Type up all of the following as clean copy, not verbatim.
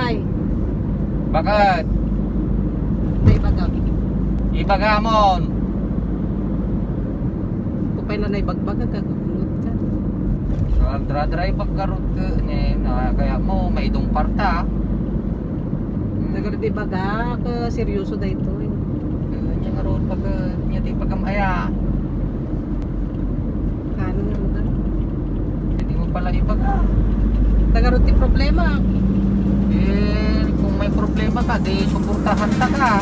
Sakay. Bakit? May baga. Ibagamon. Kupay na naibagbaga ka. Gulot ka. So, dra-drive pagkarot ka kaya mo may itong parta. Nagano di baga ka seryoso da ito. Kanya nga roon pag niya di pagkamaya. Kano nga rin. Hindi mo pala ibag. Nagano di problema. Kung may problema ka, di suportahan ta ka.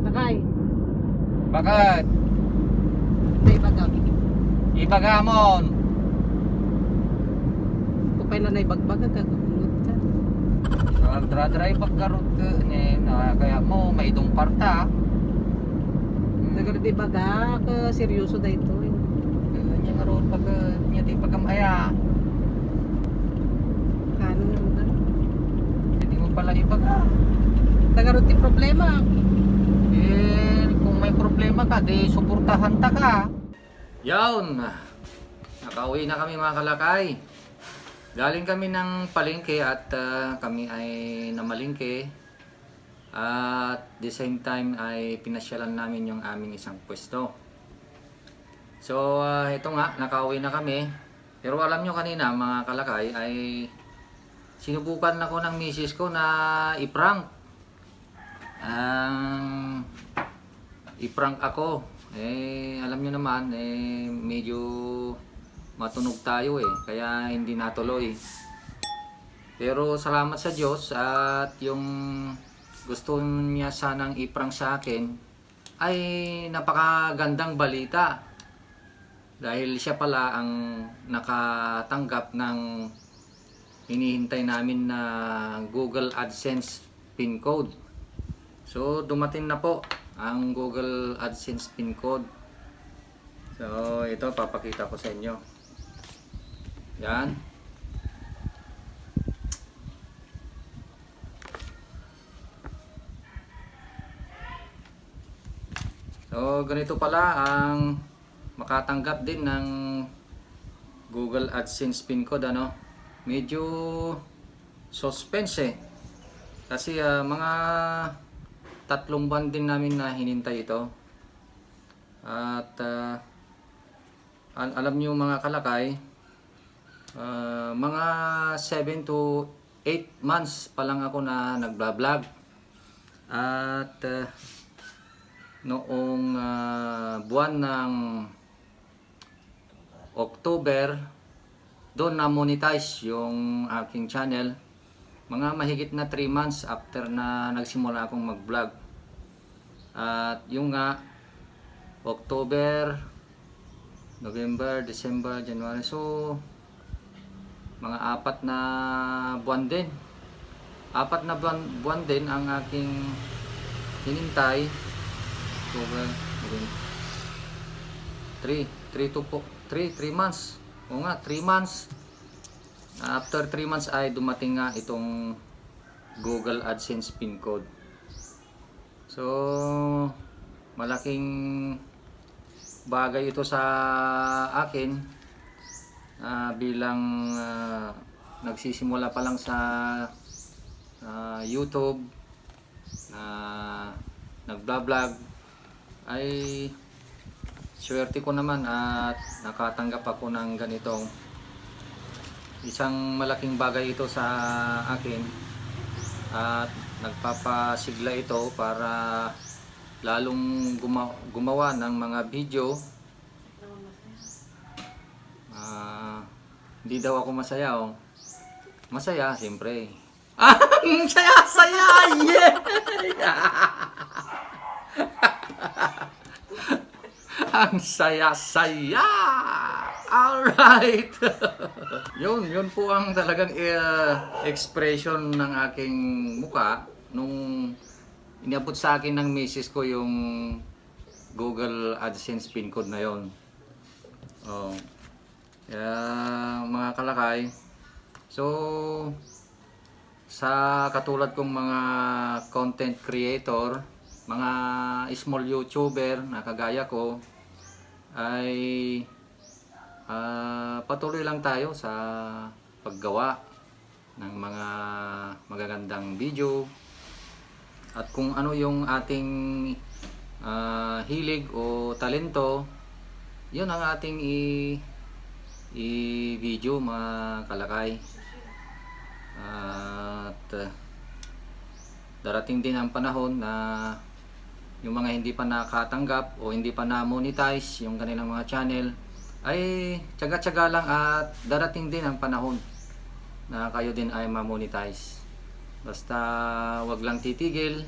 Sakay. Bakit? May baga. Ibagamon. Kupay na naibagbaga ka. Gulot ka. So, dra-drive pagkarot ka kaya mo may itong parta. Nagano di baga ka seryoso da ito. Kanya nga roon pag niya di pagkamaya. Kano nga rin. Hindi mo pala ibag. Nagano di problema. Kung may problema ka, di suportahan ta ka. Yawn, nakauwi na kami mga kalakay. Galing kami ng palengke at kami ay namalingke. At the same time ay pinasyalan namin yung aming isang pwesto. So ito nga, nakauwi na kami. Pero alam nyo kanina mga kalakay ay sinubukan ako ng misis ko na i-prank. i-prank ako. Alam nyo naman, medyo matunog tayo kaya hindi natuloy. Pero salamat sa Diyos at yung gusto niya sanang i-prank sa akin ay napakagandang balita. Dahil siya pala ang nakatanggap ng hinihintay namin na Google AdSense PIN code. So dumating na po ang Google AdSense PIN code. So ito papakita ko sa inyo. Yan. So ganito pala ang makatanggap din ng Google AdSense PIN code, ano. Medyo suspense kasi mga 3 buwan din namin na hinintay ito. At alam niyo mga kalakay, mga 7 to 8 months pa lang ako na nagba-vlog. At noong buwan ng October, doon na monetize yung aking channel. Mga mahigit na 3 months after na nagsimula akong mag-vlog. At yung nga, October, November, December, January. So, mga 4 na buwan din. 4 na buwan din ang aking hinintay. October, 3 months. O nga, 3 months. After 3 months ay dumating nga itong Google AdSense PIN code. So, malaking bagay ito sa akin bilang nagsisimula pa lang sa YouTube, nagblog ay swerte ko naman at nakatanggap ako ng ganitong isang malaking bagay ito sa akin at nagpapasigla ito para lalong gumawa ng mga video. Hindi daw ako masaya Masaya, siyempre. Ang saya-saya! Yeah! Ang saya-saya! Alright! Yun po ang talagang expression ng aking muka nung iniabot sa akin ng misis ko yung Google AdSense PIN code na yon. Kaya mga kalakay, so sa katulad kong mga content creator, mga small YouTuber na kagaya ko, ay patuloy lang tayo sa paggawa ng mga magagandang video. At kung ano yung ating hilig o talento, yun ang ating i-video mga kalakay. At darating din ang panahon na yung mga hindi pa nakatanggap o hindi pa na-monetize yung kanilang mga channel ay tiyaga-tiyaga lang at darating din ang panahon na kayo din ay ma-monetize. Basta wag lang titigil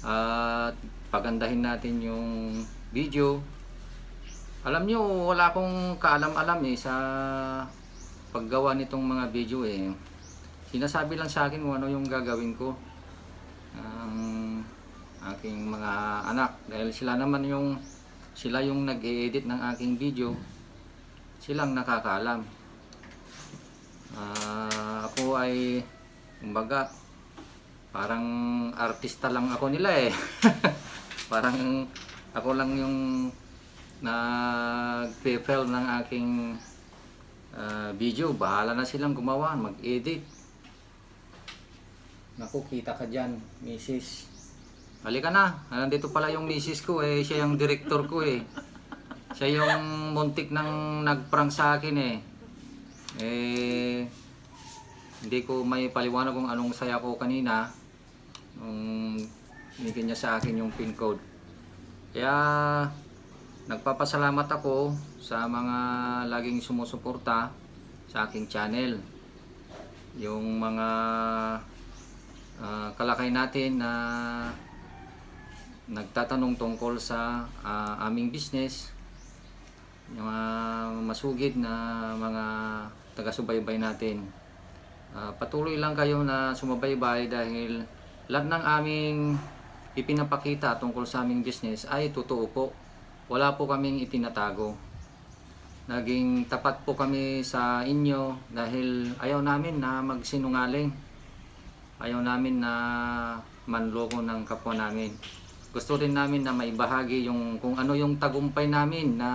at pagandahin natin yung video. Alam nyo, wala akong kaalam-alam sa paggawa nitong mga video Sinasabi lang sa akin kung ano yung gagawin ko. Aking mga anak, dahil sila yung nag-e-edit ng aking video, silang nakakaalam. Ako ay kumbaga parang artista lang ako nila parang ako lang yung nag-film ng aking video. Bahala na silang gumawa, mag-edit. Naku, kita ka dyan, misis. Halika na, nandito pala yung misis ko siya yung director ko Siya yung muntik nang nag-prank sa akin hindi ko may paliwanag kung anong saya ko kanina. binigyan niya sa akin yung PIN code. Kaya nagpapasalamat ako sa mga laging sumusuporta sa aking channel. Yung mga kalakay natin na nagtatanong tungkol sa aming business, yung mga masugid na mga taga-subaybay natin. Patuloy lang kayo na sumabaybay dahil lahat ng aming ipinapakita tungkol sa aming business ay totoo po. Wala po kaming itinatago. Naging tapat po kami sa inyo dahil ayaw namin na magsinungaling. Ayaw namin na manloko ng kapwa namin. Gusto rin namin na maibahagi yung kung ano yung tagumpay namin na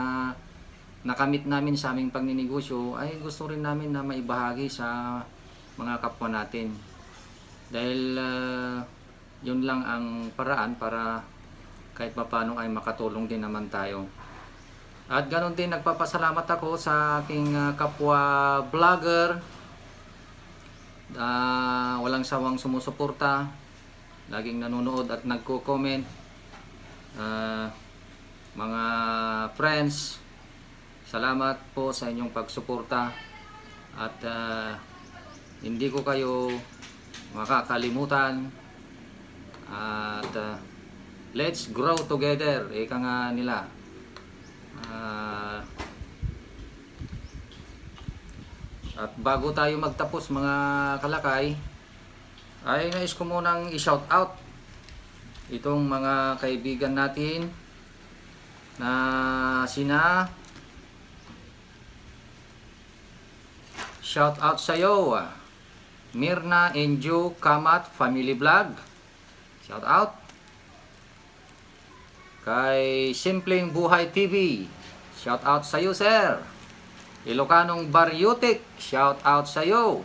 nakamit namin sa aming pagninegosyo, ay gusto rin namin na maibahagi sa mga kapwa natin. Dahil yun lang ang paraan para kahit papaano ay makatulong din naman tayo. At ganoon din, nagpapasalamat ako sa aking kapwa vlogger, walang sawang sumusuporta, laging nanonood at nagko-comment. Mga friends, salamat po sa inyong pagsuporta at hindi ko kayo makakalimutan. At let's grow together, ika nga nila. At bago tayo magtapos mga kalakay, ay nais ko munang i-shout out itong mga kaibigan natin na sina shout out sa iyo, Mirna Enjo Kamat Family Vlog. Shout out. Kay Simpleng Buhay TV. Shout out sa iyo, sir. Ilocanong Baryotic. Shout out sa iyo.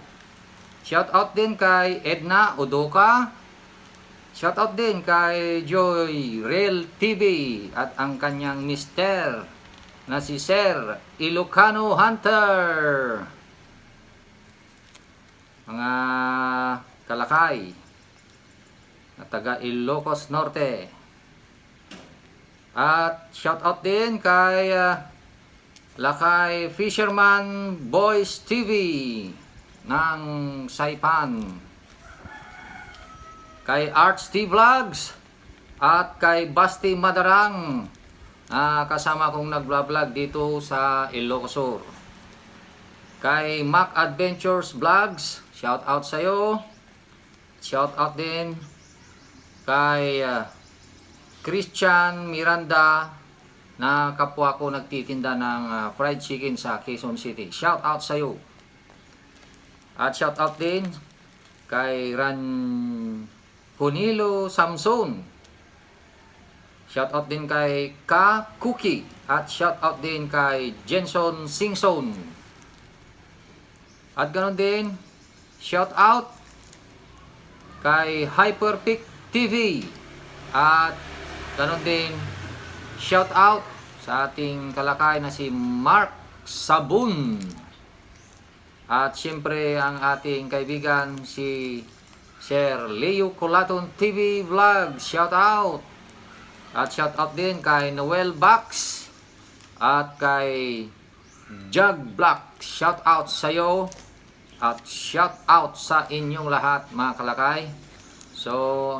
Shout out din kay Edna Odoka. Shout out din kay Joy Real TV at ang kanyang mister na si Sir Ilocano Hunter. Mga kalakay na taga Ilocos Norte. At shout out din kay Lakay Fisherman Boys TV ng Saipan, kay Arts T Vlogs at kay Basti Madarang, kasama kong nag-vlog dito sa Ilocos Sur. Kay Mac Adventures Vlogs, shout out sa iyo. Shout out din kay Christian Miranda, na kapwa ko nagtitinda ng fried chicken sa Quezon City. Shout out sa iyo. At shout out din kay Ran Punilo Samson. Shout out din kay Ka Cookie. At shout out din kay Jenson Singson. At ganoon din, shout out kay Hyperpic TV. At ganoon din, shout out sa ating kalakay na si Mark Sabun. At siyempre ang ating kaibigan si Sir Leo Colaton TV Vlog. Shout out. At shout out din kay Noel Box at kay Jug Black. Shout out sa iyo. At shout out sa inyong lahat mga kalakay. So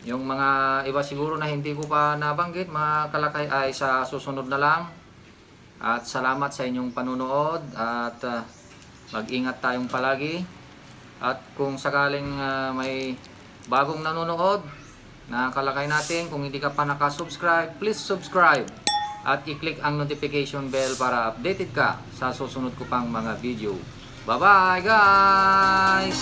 yung mga iba siguro na hindi ko pa nabanggit mga kalakay ay sa susunod na lang. At salamat sa inyong panunood at mag-ingat tayong palagi. At kung sakaling may bagong nanonood na kalakay natin, kung hindi ka pa nakasubscribe, please subscribe at i-click ang notification bell para updated ka sa susunod ko pang mga video. Bye bye guys!